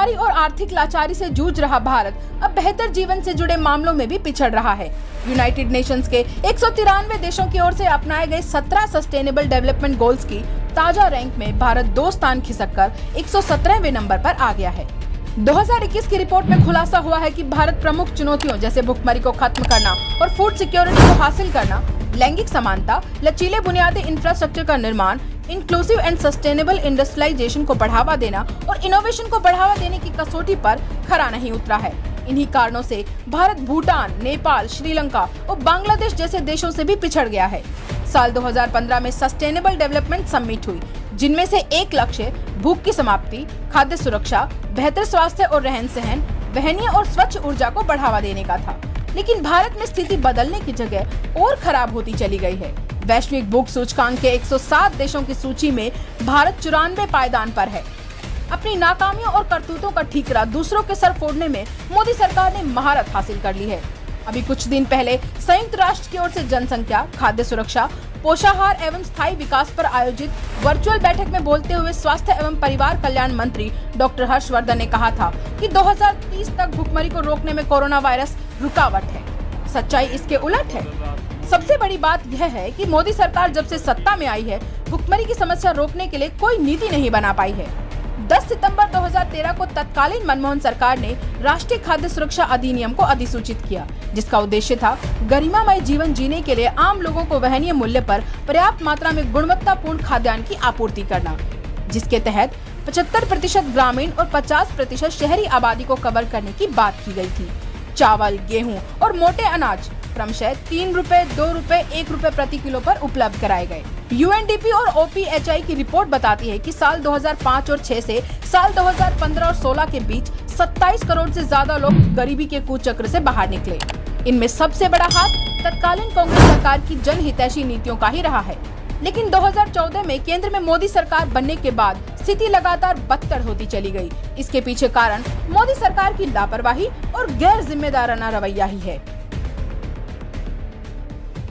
बेरोजगारी और आर्थिक लाचारी से जूझ रहा भारत अब बेहतर जीवन से जुड़े मामलों में भी पिछड़ रहा है। यूनाइटेड नेशंस के 193 देशों की ओर से अपनाए गए 17 सस्टेनेबल डेवलपमेंट गोल्स की ताजा रैंक में भारत 2 स्थान खिसककर 117वें नंबर पर आ गया है। 2021 की रिपोर्ट में खुलासा हुआ है कि भारत प्रमुख चुनौतियों जैसे भुखमरी को खत्म करना और फूड सिक्योरिटी को हासिल करना, लैंगिक समानता, लचीले बुनियादी इंफ्रास्ट्रक्चर का निर्माण, इंक्लूसिव एंड सस्टेनेबल इंडस्ट्रियलाइजेशन को बढ़ावा देना और इनोवेशन को बढ़ावा देने की कसौटी पर खरा नहीं उतरा है। इन्हीं कारणों से भारत भूटान, नेपाल, श्रीलंका और बांग्लादेश जैसे देशों से भी पिछड़ गया है। साल 2015 में सस्टेनेबल डेवलपमेंट समिट हुई, जिनमें से एक लक्ष्य भूख की समाप्ति, खाद्य सुरक्षा, बेहतर स्वास्थ्य और रहन सहन, वहनीय और स्वच्छ ऊर्जा को बढ़ावा देने का था। लेकिन भारत में स्थिति बदलने की जगह और खराब होती चली गई है। वैश्विक भूख सूचकांक के 107 देशों की सूची में भारत 94 पायदान पर है। अपनी नाकामियों और करतूतों का ठीकरा दूसरों के सर फोड़ने में मोदी सरकार ने महारत हासिल कर ली है। अभी कुछ दिन पहले संयुक्त राष्ट्र की ओर से जनसंख्या, खाद्य सुरक्षा, पोषाहार एवं स्थायी विकास पर आयोजित वर्चुअल बैठक में बोलते हुए स्वास्थ्य एवं परिवार कल्याण मंत्री डॉक्टर हर्षवर्धन ने कहा था कि 2030 तक भुखमरी को रोकने में कोरोना वायरस रुकावट है। सच्चाई इसके उलट है। सबसे बड़ी बात यह है कि मोदी सरकार जब से सत्ता में आई है, भुखमरी की समस्या रोकने के लिए कोई नीति नहीं बना पाई है। 10 सितंबर 2013 को तत्कालीन मनमोहन सरकार ने राष्ट्रीय खाद्य सुरक्षा अधिनियम को अधिसूचित किया, जिसका उद्देश्य था गरिमामय जीवन जीने के लिए आम लोगों को वहनीय मूल्य पर पर्याप्त मात्रा में गुणवत्तापूर्ण खाद्यान्न की आपूर्ति करना, जिसके तहत 75% ग्रामीण और 50% शहरी आबादी को कवर करने की बात की गई थी। चावल, गेहूं और मोटे अनाज क्रमशः 3 रुपए, 2 रुपए, 1 रुपए प्रति किलो पर उपलब्ध कराए गए। UNDP और OPHI की रिपोर्ट बताती है कि साल 2005 और 6 से साल 2015 और 16 के बीच 27 करोड़ से ज्यादा लोग गरीबी के कुचक्र से बाहर निकले। इनमें सबसे बड़ा हाथ तत्कालीन कांग्रेस सरकार की जनहितैषी नीतियों का ही रहा है। लेकिन 2014 में केंद्र में मोदी सरकार बनने के बाद स्थिति लगातार बदतर होती चली गई। इसके पीछे कारण मोदी सरकार की लापरवाही और गैर जिम्मेदाराना रवैया ही है।